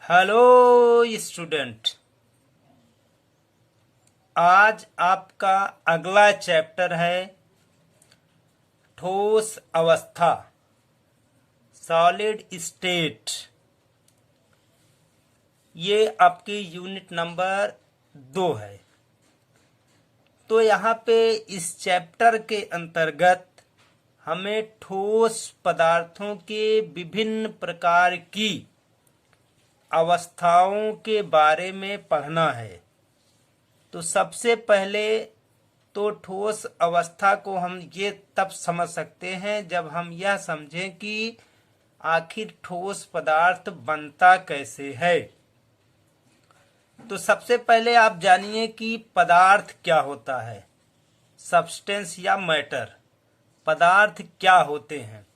Hello student. आज आपका अगला चैप्टर है ठोस अवस्था, सॉलिड स्टेट। ये आपकी यूनिट नंबर 2 है। तो यहाँ पे इस चैप्टर के अंतर्गत हमें ठोस पदार्थों के विभिन्न प्रकार की अवस्थाओं के बारे में पढ़ना है। तो सबसे पहले तो ठोस अवस्था को हम ये तब समझ सकते हैं जब हम यह समझें कि आखिर ठोस पदार्थ बनता कैसे है। तो सबसे पहले आप जानिए कि पदार्थ क्या होता है। सब्सटेंस या मैटर, पदार्थ क्या होते हैं।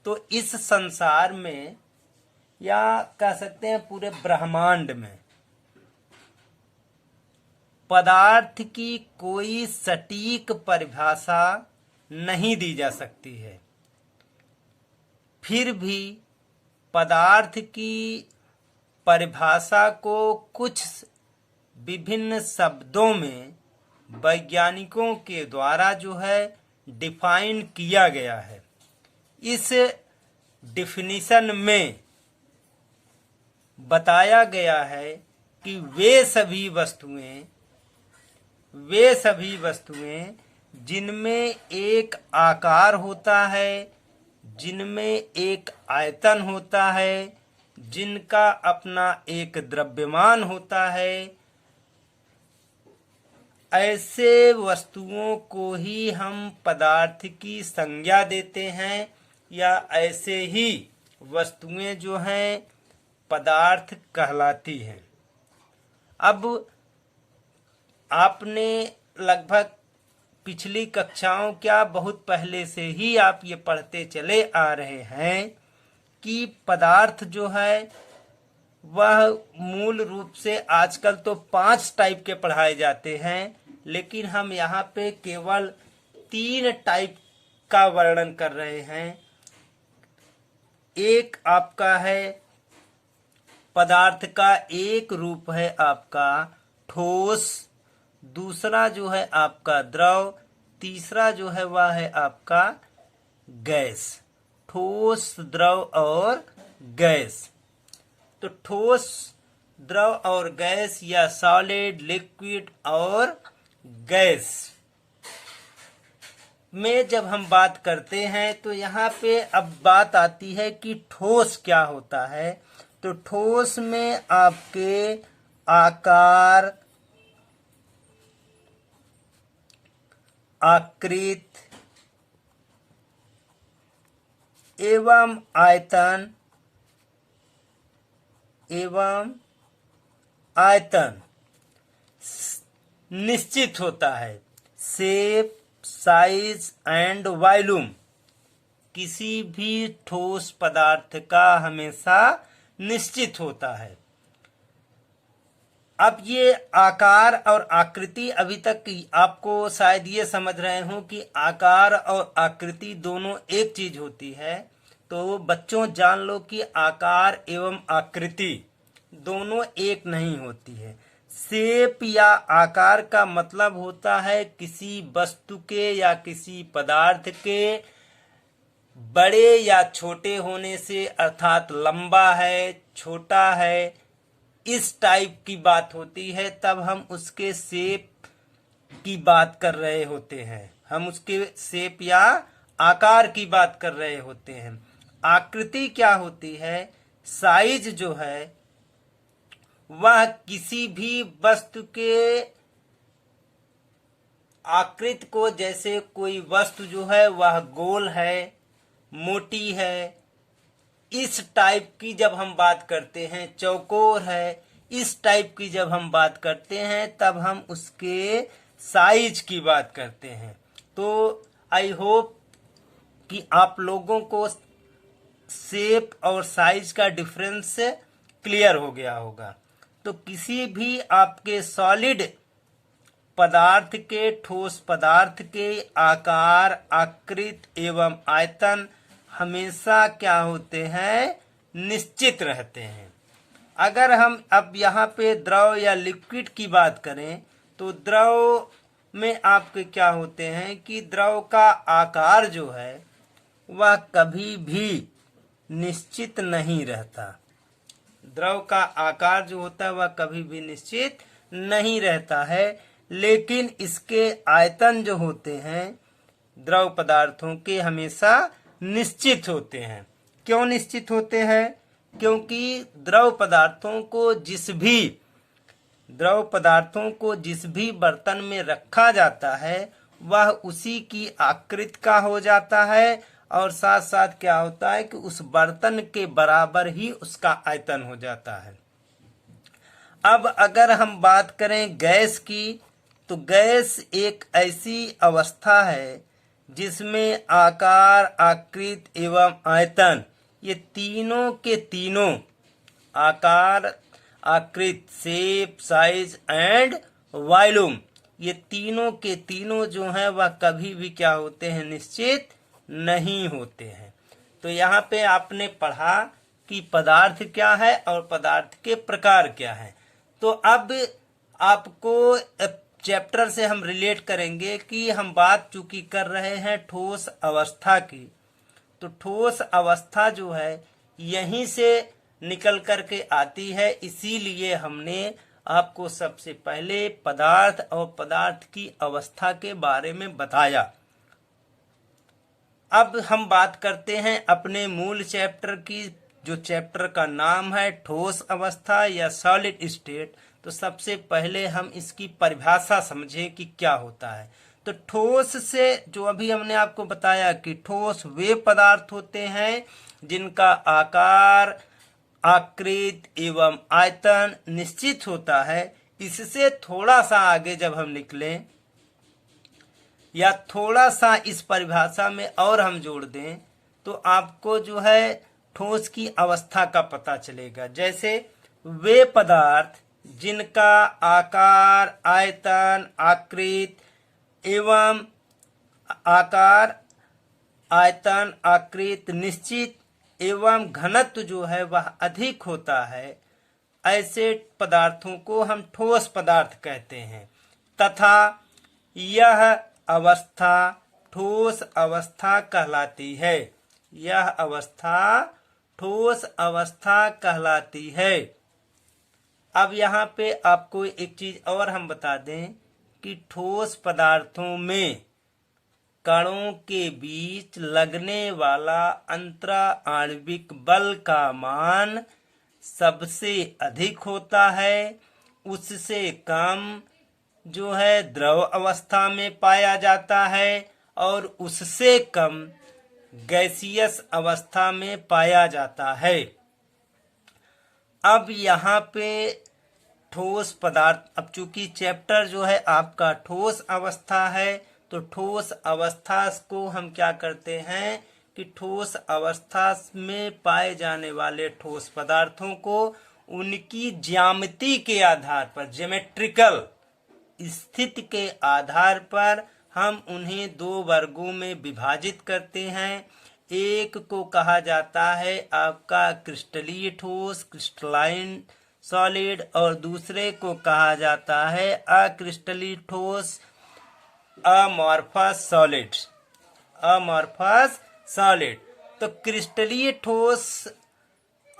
तो इस संसार में या कह सकते हैं पूरे ब्रह्मांड में पदार्थ की कोई सटीक परिभाषा नहीं दी जा सकती है। फिर भी पदार्थ की परिभाषा को कुछ विभिन्न शब्दों में वैज्ञानिकों के द्वारा जो है डिफाइन किया गया है। इस डिफिनीशन में बताया गया है कि वे सभी वस्तुएं जिनमें एक आकार होता है, जिनमें एक आयतन होता है, जिनका अपना एक द्रव्यमान होता है, ऐसे वस्तुओं को ही हम पदार्थ की संज्ञा देते हैं या ऐसे ही वस्तुएं जो हैं पदार्थ कहलाती हैं। अब आपने लगभग पिछली कक्षाओं क्या बहुत पहले से ही आप ये पढ़ते चले आ रहे हैं कि पदार्थ जो है वह मूल रूप से आजकल तो 5 टाइप के पढ़ाए जाते हैं, लेकिन हम यहाँ पे केवल 3 टाइप का वर्णन कर रहे हैं। एक आपका है पदार्थ का एक रूप है आपका ठोस, दूसरा जो है आपका द्रव, तीसरा जो है वह है आपका गैस। ठोस, द्रव और गैस। तो ठोस, द्रव और गैस या सॉलिड, लिक्विड और गैस में जब हम बात करते हैं तो यहाँ पे अब बात आती है कि ठोस क्या होता है। तो ठोस में आपके आकार, आकृति एवं आयतन निश्चित होता है। शेप, साइज एंड वॉल्यूम किसी भी ठोस पदार्थ का हमेशा निश्चित होता है। अब ये आकार और आकृति, अभी तक आपको शायद ये समझ रहे हो कि आकार और आकृति दोनों एक चीज होती है। तो बच्चों जान लो कि आकार एवं आकृति दोनों एक नहीं होती है। शेप या आकार का मतलब होता है किसी वस्तु के या किसी पदार्थ के बड़े या छोटे होने से, अर्थात लंबा है, छोटा है, इस टाइप की बात होती है, तब हम उसके शेप की बात कर रहे होते हैं। हम उसके शेप या आकार की बात कर रहे होते हैं। आकृति क्या होती है? साइज जो है वह किसी भी वस्तु के आकृति को, जैसे कोई वस्तु जो है वह गोल है, मोटी है, इस टाइप की जब हम बात करते हैं, चौकोर है, इस टाइप की जब हम बात करते हैं तब हम उसके साइज की बात करते हैं। तो आई होप कि आप लोगों को शेप और साइज का डिफरेंस क्लियर हो गया होगा। तो किसी भी आपके सॉलिड पदार्थ के, ठोस पदार्थ के आकार, आकृति एवं आयतन हमेशा क्या होते हैं? निश्चित रहते हैं। अगर हम अब यहाँ पे द्रव या लिक्विड की बात करें तो द्रव में आपके क्या होते हैं कि द्रव का आकार जो है वह कभी भी निश्चित नहीं रहता। द्रव का आकार जो होता है वह कभी भी निश्चित नहीं रहता है, लेकिन इसके आयतन जो होते हैं द्रव पदार्थों के हमेशा निश्चित होते हैं। क्यों निश्चित होते हैं? क्योंकि द्रव पदार्थों को जिस भी बर्तन में रखा जाता है वह उसी की आकृति का हो जाता है, और साथ साथ क्या होता है कि उस बर्तन के बराबर ही उसका आयतन हो जाता है। अब अगर हम बात करें गैस की, तो गैस एक ऐसी अवस्था है जिसमें आकार, आकृति एवं आयतन, ये तीनों के तीनों, आकार, आकृति, शेप, साइज एंड वॉल्यूम, ये तीनों के तीनों जो हैं वह कभी भी क्या होते हैं? निश्चित नहीं होते हैं। तो यहाँ पे आपने पढ़ा कि पदार्थ क्या है और पदार्थ के प्रकार क्या है। तो अब आपको चैप्टर से हम रिलेट करेंगे कि हम बात चूंकि कर रहे हैं ठोस अवस्था की, तो ठोस अवस्था जो है यहीं से निकल करके आती है, इसीलिए हमने आपको सबसे पहले पदार्थ और पदार्थ की अवस्था के बारे में बताया। अब हम बात करते हैं अपने मूल चैप्टर की, जो चैप्टर का नाम है ठोस अवस्था या सॉलिड स्टेट। तो सबसे पहले हम इसकी परिभाषा समझें कि क्या होता है। तो ठोस से जो अभी हमने आपको बताया कि ठोस वे पदार्थ होते हैं जिनका आकार, आकृति एवं आयतन निश्चित होता है। इससे थोड़ा सा आगे जब हम निकलें या थोड़ा सा इस परिभाषा में और हम जोड़ दें तो आपको जो है ठोस की अवस्था का पता चलेगा। जैसे वे पदार्थ जिनका आकार, आयतन, आकृति एवं आकृति निश्चित एवं घनत्व जो है वह अधिक होता है, ऐसे पदार्थों को हम ठोस पदार्थ कहते हैं। तथा यह अवस्था ठोस अवस्था कहलाती है। यह अवस्था ठोस अवस्था कहलाती है। अब यहाँ पे आपको एक चीज और हम बता दें कि ठोस पदार्थों में कणों के बीच लगने वाला अंतरा आणविक बल का मान सबसे अधिक होता है, उससे कम जो है द्रव अवस्था में पाया जाता है और उससे कम गैसियस अवस्था में पाया जाता है। अब यहाँ पे ठोस पदार्थ, अब चूंकि चैप्टर जो है आपका ठोस अवस्था है, तो ठोस अवस्था को हम क्या करते हैं कि ठोस अवस्था में पाए जाने वाले ठोस पदार्थों को उनकी ज्यामिति के आधार पर, ज्योमेट्रिकल स्थिति के आधार पर हम उन्हें दो वर्गों में विभाजित करते हैं। एक को कहा जाता है आपका क्रिस्टलीय ठोस, क्रिस्टलाइन सॉलिड, और दूसरे को कहा जाता है अक्रिस्टलीय ठोस, अमॉर्फस सॉलिड। Amorphous solid. तो क्रिस्टलीय ठोस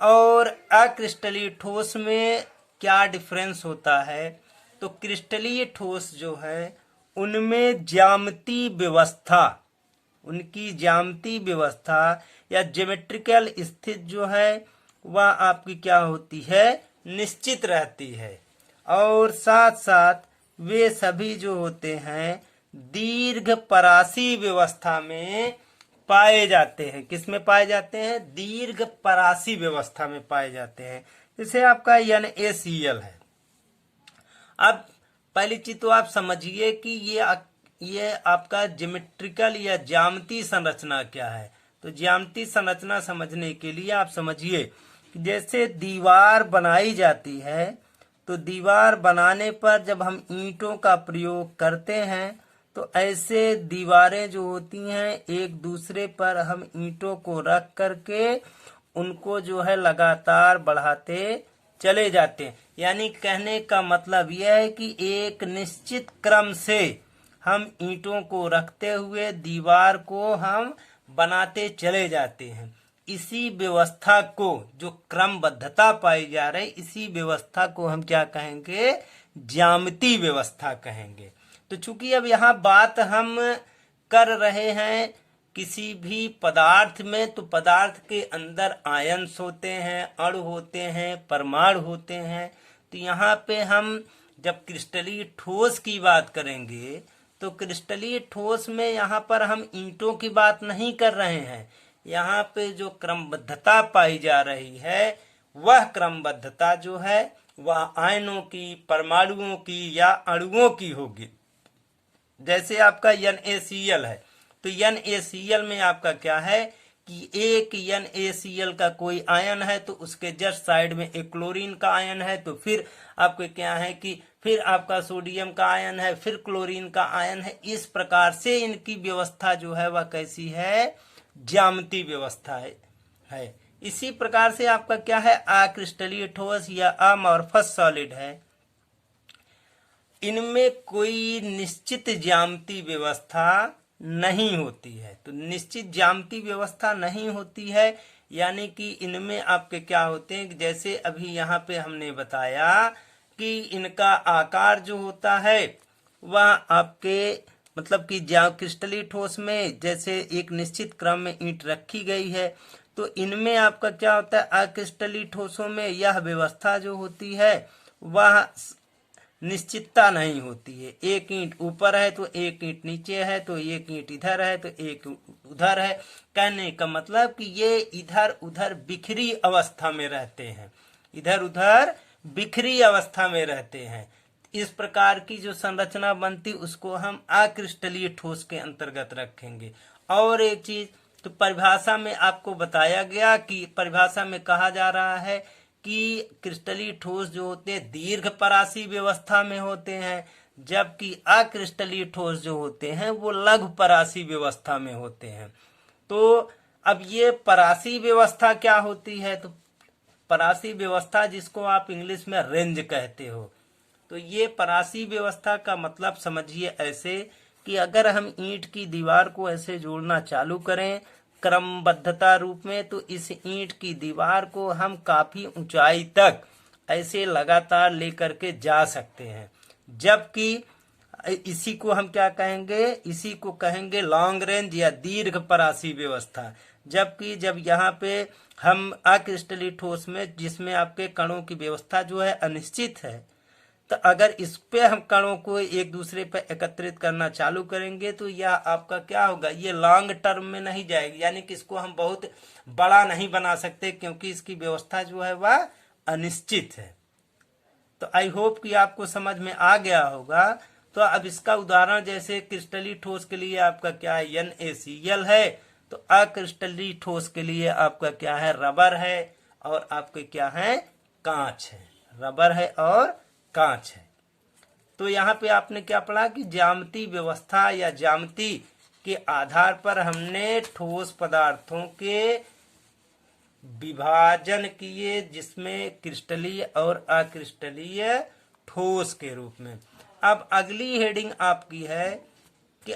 और अक्रिस्टलीय ठोस में क्या डिफरेंस होता है? तो क्रिस्टलीय ठोस जो है उनमें ज्यामितीय व्यवस्था, उनकी ज्यामितीय व्यवस्था या ज्योमेट्रिकल स्थिति जो है वह आपकी क्या होती है? निश्चित रहती है। और साथ साथ वे सभी जो होते हैं दीर्घ परासी व्यवस्था में पाए जाते हैं। किस में पाए जाते हैं? दीर्घ परासी व्यवस्था में पाए जाते हैं। जैसे आपका NaCl है। अब पहली चीज तो आप समझिए कि ये आपका ज्योमेट्रिकल या ज्यामितीय संरचना क्या है। तो ज्यामितीय संरचना समझने के लिए आप समझिए कि जैसे दीवार बनाई जाती है, तो दीवार बनाने पर जब हम ईंटों का प्रयोग करते हैं तो ऐसे दीवारें जो होती हैं एक दूसरे पर हम ईंटों को रख करके उनको जो है लगातार बढ़ाते चले जाते हैं। यानी कहने का मतलब यह है कि एक निश्चित क्रम से हम ईंटों को रखते हुए दीवार को हम बनाते चले जाते हैं। इसी व्यवस्था को, जो क्रमबद्धता पाई जा रही, इसी व्यवस्था को हम क्या कहेंगे? ज्यामितीय व्यवस्था कहेंगे। तो चूंकि अब यहाँ बात हम कर रहे हैं किसी भी पदार्थ में, तो पदार्थ के अंदर आयंस होते हैं, अणु होते हैं, परमाणु होते हैं। तो यहाँ पे हम जब क्रिस्टलीय ठोस की बात करेंगे तो क्रिस्टलीय ठोस में यहाँ पर हम ईंटों की बात नहीं कर रहे हैं। यहाँ पे जो क्रमबद्धता पाई जा रही है वह क्रमबद्धता जो है वह आयनों की, परमाणुओं की या अणुओं की होगी। जैसे आपका NaCl है, तो NaCl में आपका क्या है कि एक NaCl का कोई आयन है तो उसके जस्ट साइड में एक क्लोरीन का आयन है, तो फिर आपको क्या है कि फिर आपका सोडियम का आयन है, फिर क्लोरीन का आयन है। इस प्रकार से इनकी व्यवस्था जो है वह कैसी है? ज्यामितीय व्यवस्था है। इसी प्रकार से आपका क्या है? अक्रिस्टलीय ठोस या अमॉर्फस सॉलिड है। इनमें कोई निश्चित ज्यामितीय व्यवस्था नहीं होती है। तो निश्चित ज्यामितीय व्यवस्था नहीं होती है, यानी कि इनमें आपके क्या होते हैं, जैसे अभी यहाँ पे हमने बताया कि इनका आकार जो होता है वह आपके मतलब कि क्रिस्टलीय ठोस में जैसे एक निश्चित क्रम में ईंट रखी गई है, तो इनमें आपका क्या होता है? अक्रिस्टलीय ठोसों में यह व्यवस्था जो होती है वह निश्चितता नहीं होती है। एक ईंट ऊपर है तो एक ईंट नीचे है, तो एक ईंट इधर है तो एक उधर है। कहने का मतलब कि ये इधर उधर बिखरी अवस्था में रहते हैं, इधर उधर बिखरी अवस्था में रहते हैं। इस प्रकार की जो संरचना बनती उसको हम अक्रिस्टलीय ठोस के अंतर्गत रखेंगे। और एक चीज, तो परिभाषा में आपको बताया गया कि परिभाषा में कहा जा रहा है कि क्रिस्टलीय ठोस जो होते हैं दीर्घ परासी व्यवस्था में होते हैं, जबकि अक्रिस्टलीय ठोस जो होते हैं वो लघु परासी व्यवस्था में होते हैं। तो अब ये परासी व्यवस्था क्या होती है? तो परासी व्यवस्था जिसको आप इंग्लिश में रेंज कहते हो, तो ये परासी व्यवस्था का मतलब समझिए ऐसे कि अगर हम ईंट की दीवार को ऐसे जोड़ना चालू करें क्रमबद्धता रूप में, तो इस ईंट की दीवार को हम काफी ऊंचाई तक ऐसे लगातार लेकर के जा सकते हैं। जबकि इसी को हम क्या कहेंगे? इसी को कहेंगे लॉन्ग रेंज या दीर्घ परासी व्यवस्था। जबकि जब यहाँ पे हम अक्रिस्टलीय ठोस में जिसमें आपके कणों की व्यवस्था जो है अनिश्चित है, तो अगर इस पे हम कणों को एक दूसरे पे एकत्रित करना चालू करेंगे तो यह आपका क्या होगा? ये लॉन्ग टर्म में नहीं जाएगी, यानी कि इसको हम बहुत बड़ा नहीं बना सकते क्योंकि इसकी व्यवस्था जो है वह अनिश्चित है। तो आई होप कि आपको समझ में आ गया होगा। तो अब इसका उदाहरण जैसे क्रिस्टलीय ठोस के लिए आपका क्या है? NaCl है, तो अक्रिस्टलीय ठोस के लिए आपका क्या है? रबर है और आपके क्या है? कांच है। रबर है और कांच है। तो यहाँ पे आपने क्या पढ़ा कि ज्यामितीय व्यवस्था या ज्यामिति के आधार पर हमने ठोस पदार्थों के विभाजन किए, जिसमें क्रिस्टलीय और अक्रिस्टलीय ठोस के रूप में। अब अगली हेडिंग आपकी है कि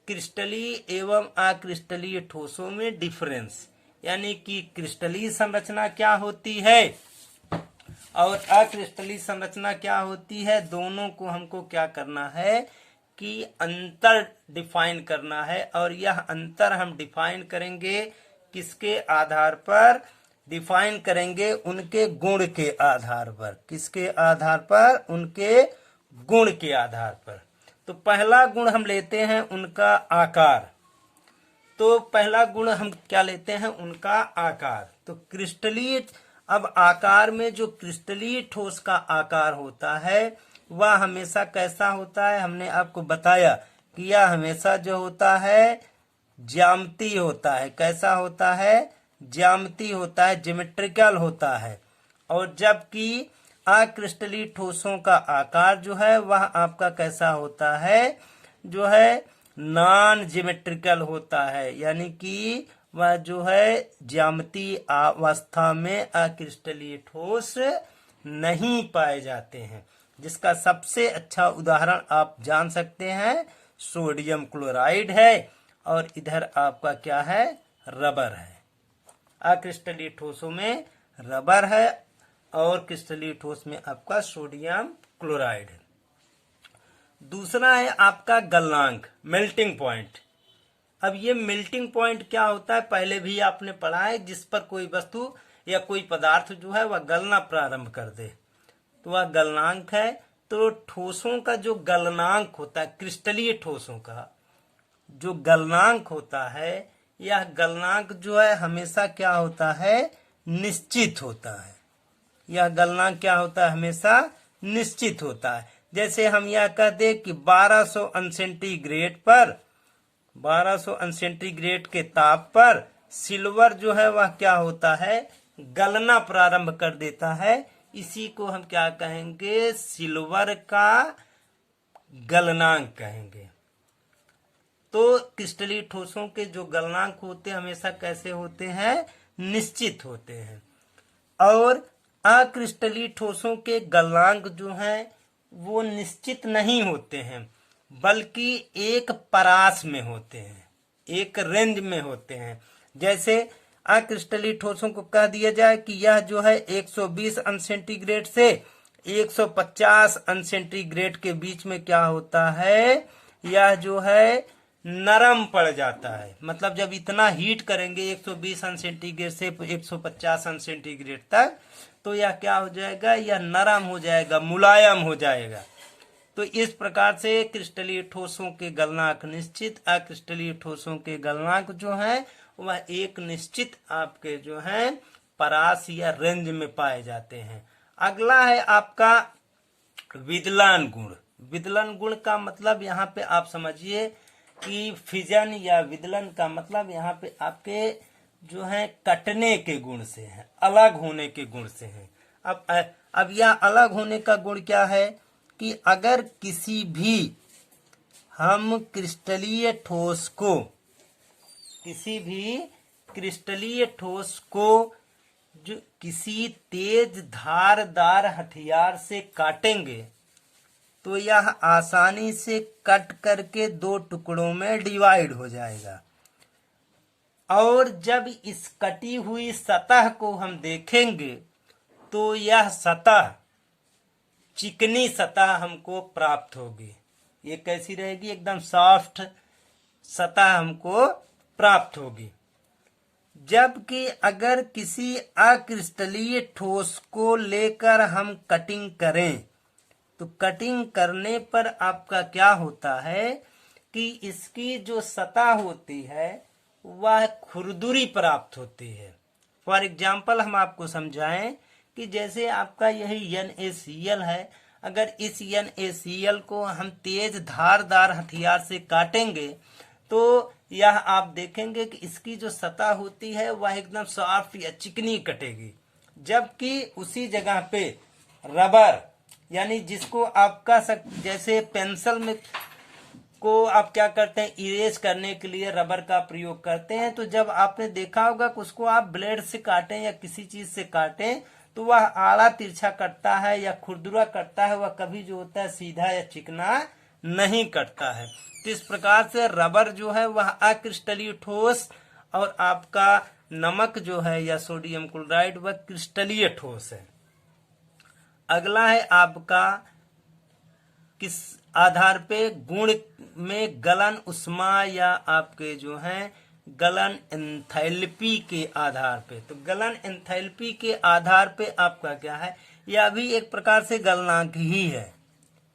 क्रिस्टलीय एवं अक्रिस्टलीय ठोसों में डिफरेंस, यानी कि क्रिस्टलीय संरचना क्या होती है और अक्रिस्टलीय संरचना क्या होती है, दोनों को हमको क्या करना है कि अंतर डिफाइन करना है। और यह अंतर हम डिफाइन करेंगे किसके आधार पर? डिफाइन करेंगे उनके गुण के आधार पर। किसके आधार पर? उनके गुण के आधार पर। तो पहला गुण हम लेते हैं उनका आकार। तो पहला गुण हम क्या लेते हैं? उनका आकार। तो क्रिस्टलीय, अब आकार में जो क्रिस्टलीय ठोस का आकार होता है वह हमेशा कैसा होता है? हमने आपको बताया कि यह हमेशा जो होता है ज्यामितीय होता है। कैसा होता है? ज्यामितीय होता है, ज्योमेट्रिकल होता है। और जबकि अक्रिस्टलीय ठोसों का आकार जो है वह आपका कैसा होता है? जो है नॉन ज्योमेट्रिकल होता है, यानी कि वह जो है ज्यामितीय अवस्था में अक्रिस्टलीय ठोस नहीं पाए जाते हैं। जिसका सबसे अच्छा उदाहरण आप जान सकते हैं, सोडियम क्लोराइड है, और इधर आपका क्या है, रबर है। अक्रिस्टलीय ठोसों में रबर है और क्रिस्टलीय ठोस में आपका सोडियम क्लोराइड है। दूसरा है आपका गलनांक, मेल्टिंग पॉइंट। अब ये मेल्टिंग पॉइंट क्या होता है, पहले भी आपने पढ़ा है, जिस पर कोई वस्तु या कोई पदार्थ जो है वह गलना प्रारंभ कर दे, तो वह गलनांक है। तो ठोसों का जो गलनांक होता है, क्रिस्टलीय ठोसों का जो गलनांक होता है, यह गलनांक जो है हमेशा क्या होता है, निश्चित होता है। यह गलनांक क्या होता है, हमेशा निश्चित होता है। जैसे हम यह कह दे कि 1200 अंश सेंटीग्रेड पर, 1200 अंश सेंटीग्रेड के ताप पर सिल्वर जो है वह क्या होता है, गलना प्रारंभ कर देता है। इसी को हम क्या कहेंगे, सिल्वर का गलनांक कहेंगे। तो क्रिस्टलीय ठोसों के जो गलनांक होते हैं हमेशा कैसे होते हैं, निश्चित होते हैं। और अक्रिस्टलीय ठोसों के गलनांक जो हैं वो निश्चित नहीं होते हैं, बल्कि एक परास में होते हैं, एक रेंज में होते हैं। जैसे अक्रिस्टलीय ठोसों को कह दिया जाए कि यह जो है 120 अंश सेंटीग्रेड से 150 अंश सेंटीग्रेड के बीच में क्या होता है, यह जो है नरम पड़ जाता है। मतलब जब इतना हीट करेंगे 120 अंश सेंटीग्रेड से 150 अंश सेंटीग्रेड तक, तो यह क्या हो जाएगा, यह नरम हो जाएगा, मुलायम हो जाएगा। तो इस प्रकार से क्रिस्टलीय ठोसों के गलनांक निश्चित, अक्रिस्टलीय ठोसों के गलनांक जो हैं वह एक निश्चित आपके जो हैं परास या रेंज में पाए जाते हैं। अगला है आपका विदलन गुण। विदलन गुण का मतलब यहाँ पे आप समझिए कि फिजन या विदलन का मतलब यहाँ पे आपके जो है कटने के गुण से है, अलग होने के गुण से है। अब यह अलग होने का गुण क्या है कि अगर किसी भी हम क्रिस्टलीय ठोस को, किसी भी क्रिस्टलीय ठोस को जो किसी तेज धारदार हथियार से काटेंगे, तो यह आसानी से कट करके दो टुकड़ों में डिवाइड हो जाएगा। और जब इस कटी हुई सतह को हम देखेंगे तो यह सतह चिकनी सतह हमको प्राप्त होगी। ये कैसी रहेगी, एकदम सॉफ्ट सतह हमको प्राप्त होगी। जबकि अगर किसी अक्रिस्टलीय ठोस को लेकर हम कटिंग करें, तो कटिंग करने पर आपका क्या होता है कि इसकी जो सतह होती है वह खुरदुरी प्राप्त होती है। फॉर एग्जाम्पल हम आपको समझाएं कि जैसे आपका यही NaCl है, अगर इस NaCl को हम तेज धारदार हथियार से काटेंगे तो यह आप देखेंगे कि इसकी जो सतह होती है वह एकदम सॉफ्ट या चिकनी कटेगी। जबकि उसी जगह पे रबर, यानी जिसको आप कह सकते, जैसे पेंसिल में को आप क्या करते हैं, इरेज करने के लिए रबर का प्रयोग करते हैं, तो जब आपने देखा होगा कि उसको आप ब्लेड से काटें या किसी चीज से काटें तो वह आड़ा तिरछा कटता है या खुरदुरा कटता है, वह कभी जो होता है सीधा या चिकना नहीं कटता है। तो इस प्रकार से रबर जो है वह अक्रिस्टलीय ठोस, और आपका नमक जो है या सोडियम क्लोराइड वह क्रिस्टलीय ठोस है। अगला है आपका किस आधार पे, गुण में गलन उष्मा या आपके जो हैं गलन एंथैल्पी के आधार पे। तो गलन एंथैल्पी के आधार पे आपका क्या है, यह भी एक प्रकार से गलनांक ही है।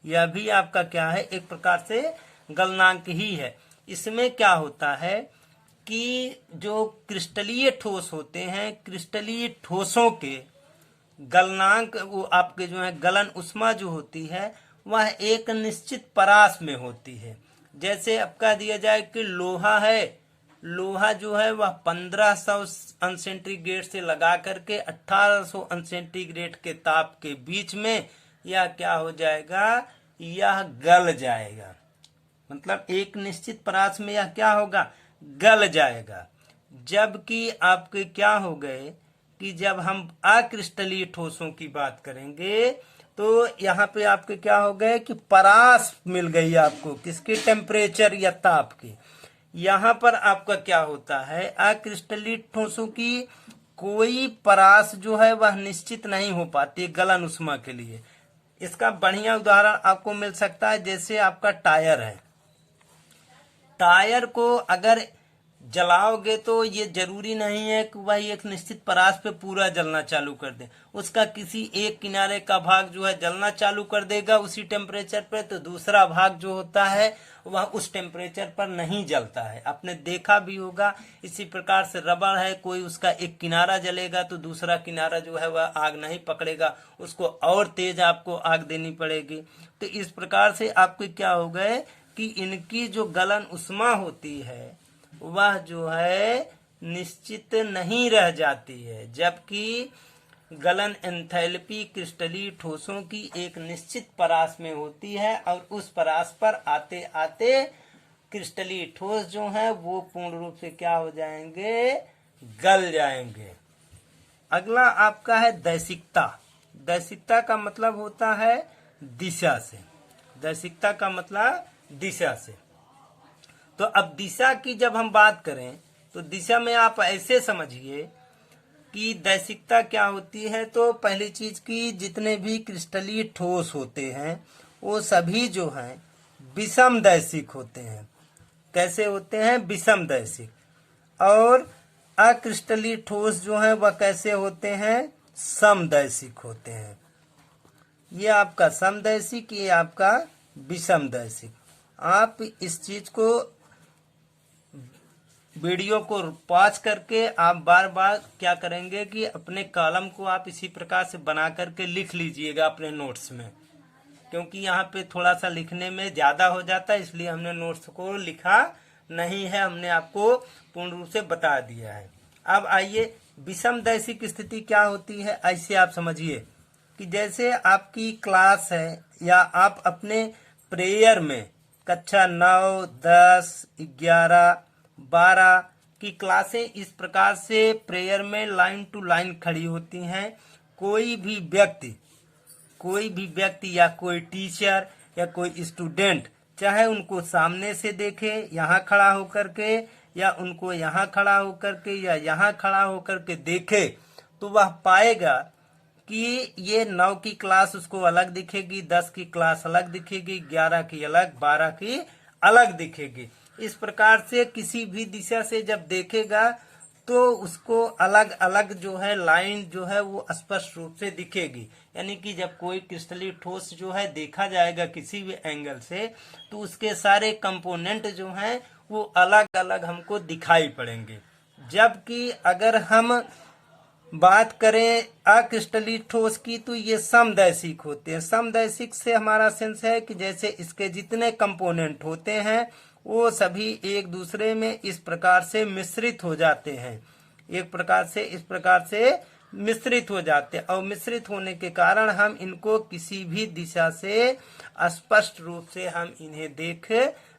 यह भी आपका क्या है, एक प्रकार से गलनांक ही है। इसमें क्या होता है कि जो क्रिस्टलीय ठोस होते हैं, क्रिस्टलीय ठोसों के गलनांक वो आपके जो है गलन उष्मा जो होती है वह एक निश्चित परास में होती है। जैसे अब कह दिया जाए कि लोहा है, लोहा जो है वह 1500 अंश सेंटीग्रेड से लगा करके 1800 अंश सेंटीग्रेड के ताप के बीच में यह क्या हो जाएगा, यह गल जाएगा। मतलब एक निश्चित परास में यह क्या होगा, गल जाएगा। जबकि आपके क्या हो गए कि जब हम अक्रिस्टलीय ठोसों की बात करेंगे तो यहाँ पे आपके क्या हो गए कि परास मिल गई आपको, किसकी, टेम्परेचर या ताप की। यहाँ पर आपका क्या होता है, अक्रिस्टलीय ठोसों की कोई परास जो है वह निश्चित नहीं हो पाती गलन उष्मा के लिए। इसका बढ़िया उदाहरण आपको मिल सकता है, जैसे आपका टायर है। टायर को अगर जलाओगे तो ये जरूरी नहीं है कि वह एक निश्चित परास पे पूरा जलना चालू कर दे। उसका किसी एक किनारे का भाग जो है जलना चालू कर देगा उसी टेम्परेचर पे, तो दूसरा भाग जो होता है वह उस टेम्परेचर पर नहीं जलता है। आपने देखा भी होगा। इसी प्रकार से रबड़ है, कोई उसका एक किनारा जलेगा तो दूसरा किनारा जो है वह आग नहीं पकड़ेगा, उसको और तेज आपको आग देनी पड़ेगी। तो इस प्रकार से आपके क्या हो गए कि इनकी जो गलन उष्मा होती है वह जो है निश्चित नहीं रह जाती है, जबकि गलन एंथैल्पी क्रिस्टलीय ठोसों की एक निश्चित परास में होती है और उस परास पर आते आते क्रिस्टलीय ठोस जो है वो पूर्ण रूप से क्या हो जाएंगे, गल जाएंगे। अगला आपका है दैशिकता। दैशिकता का मतलब होता है दिशा से। दैशिकता का मतलब दिशा से। तो अब दिशा की जब हम बात करें तो दिशा में आप ऐसे समझिए कि दैशिकता क्या होती है। तो पहली चीज की जितने भी क्रिस्टलीय ठोस होते हैं वो सभी जो हैं विषम दैशिक होते हैं। कैसे होते हैं, विषम दैशिक। और अक्रिस्टलीय ठोस जो है वह कैसे होते हैं, समदैशिक होते हैं। ये आपका समदैशिक, ये आपका विषम दैशिक। आप इस चीज को वीडियो को पॉज करके आप बार बार क्या करेंगे कि अपने कॉलम को आप इसी प्रकार से बना करके लिख लीजिएगा अपने नोट्स में, क्योंकि यहाँ पे थोड़ा सा लिखने में ज्यादा हो जाता है, इसलिए हमने नोट्स को लिखा नहीं है, हमने आपको पूर्ण रूप से बता दिया है। अब आइए विषम दैशिक स्थिति क्या होती है, ऐसे आप समझिए कि जैसे आपकी क्लास है या आप अपने प्रेयर में कक्षा 9, 10, 11, 12 की क्लासें इस प्रकार से प्रेयर में लाइन टू लाइन खड़ी होती हैं। कोई भी व्यक्ति या कोई टीचर या कोई स्टूडेंट चाहे उनको सामने से देखे यहाँ खड़ा होकर के, या उनको यहाँ खड़ा होकर के या यहाँ खड़ा होकर के देखे, तो वह पाएगा कि ये 9 की क्लास उसको अलग दिखेगी, 10 की क्लास अलग दिखेगी, 11 की अलग, 12 की अलग दिखेगी। इस प्रकार से किसी भी दिशा से जब देखेगा तो उसको अलग अलग जो है लाइन जो है वो स्पष्ट रूप से दिखेगी। यानी कि जब कोई क्रिस्टलीय ठोस जो है देखा जाएगा किसी भी एंगल से, तो उसके सारे कंपोनेंट जो हैं वो अलग अलग हमको दिखाई पड़ेंगे। जबकि अगर हम बात करें अक्रिस्टलीय ठोस की तो ये समदैशिक होते हैं। समदैशिक से हमारा सेंस है कि जैसे इसके जितने कंपोनेंट होते हैं वो सभी एक दूसरे में इस प्रकार से मिश्रित हो जाते हैं, एक प्रकार से इस प्रकार से मिश्रित हो जाते हैं। और मिश्रित होने के कारण हम इनको किसी भी दिशा से स्पष्ट रूप से हम इन्हें देख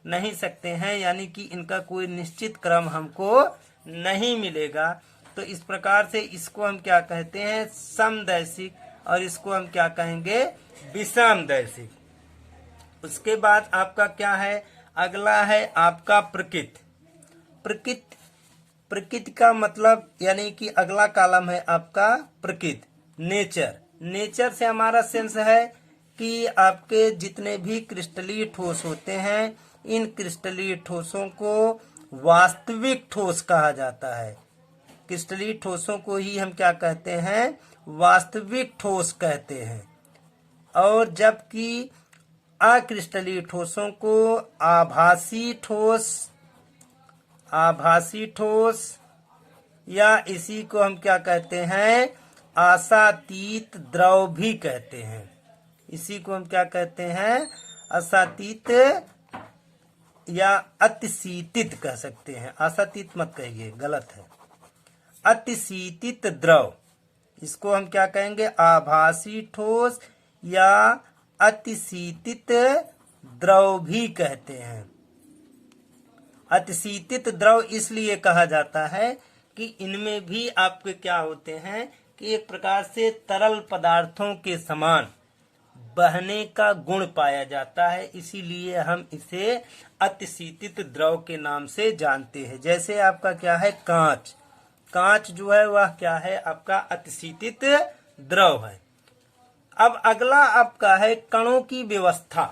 नहीं सकते हैं, यानी कि इनका कोई निश्चित क्रम हमको नहीं मिलेगा। तो इस प्रकार से इसको हम क्या कहते हैं, समदैशिक, और इसको हम क्या कहेंगे, विषमदैशिक। उसके बाद आपका क्या है, अगला है आपका प्रकृति। प्रकृति का मतलब यानी कि अगला कॉलम है आपका प्रकृति, नेचर से हमारा सेंस है कि आपके जितने भी क्रिस्टलीय ठोस होते हैं इन क्रिस्टलीय ठोसों को वास्तविक ठोस कहा जाता है। क्रिस्टलीय ठोसों को ही हम क्या कहते हैं, वास्तविक ठोस कहते हैं। और जबकि अक्रिस्टलीय ठोसों को आभासी ठोस या इसी को हम क्या कहते हैं, आशातीत द्रव भी कहते हैं। इसी को हम क्या कहते हैं, आशातीत या अतिशीतित कह सकते हैं। आशातीत मत कहिए, गलत है। अतिशीतित द्रव, इसको हम क्या कहेंगे, आभासी ठोस या अतिशीतित द्रव भी कहते हैं। अतिशीतित द्रव इसलिए कहा जाता है कि इनमें भी आपके क्या होते हैं कि एक प्रकार से तरल पदार्थों के समान बहने का गुण पाया जाता है, इसीलिए हम इसे अतिशीतित द्रव के नाम से जानते हैं। जैसे आपका क्या है कांच, कांच जो है वह क्या है आपका अतिशीतित द्रव है। अब अगला आपका है कणों की व्यवस्था।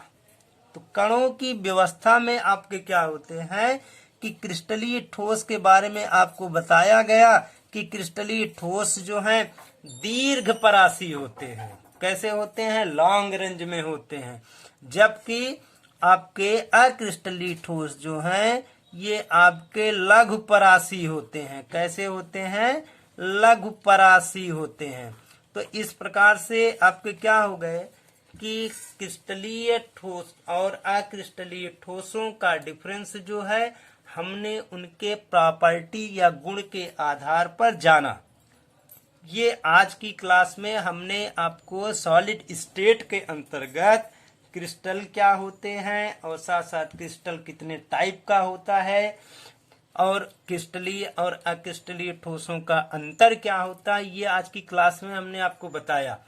तो कणों की व्यवस्था में आपके क्या होते हैं कि क्रिस्टलीय ठोस के बारे में आपको बताया गया कि क्रिस्टलीय ठोस जो हैं दीर्घ परासी होते हैं। कैसे होते हैं? लॉन्ग रेंज में होते हैं। जबकि आपके अक्रिस्टलीय ठोस जो हैं ये आपके लघु परासी होते हैं। कैसे होते हैं? लघु परासी होते हैं। तो इस प्रकार से आपके क्या हो गए कि क्रिस्टलीय ठोस और अक्रिस्टलीय ठोसों का डिफरेंस जो है हमने उनके प्रॉपर्टी या गुण के आधार पर जाना। ये आज की क्लास में हमने आपको सॉलिड स्टेट के अंतर्गत क्रिस्टल क्या होते हैं और साथ साथ क्रिस्टल कितने टाइप का होता है और क्रिस्टलीय और अक्रिस्टलीय ठोसों का अंतर क्या होता है, ये आज की क्लास में हमने आपको बताया।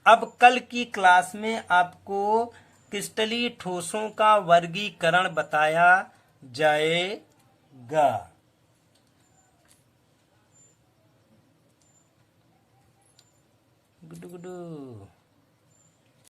अब कल की क्लास में आपको क्रिस्टलीय ठोसों का वर्गीकरण बताया जाएगा। Good good.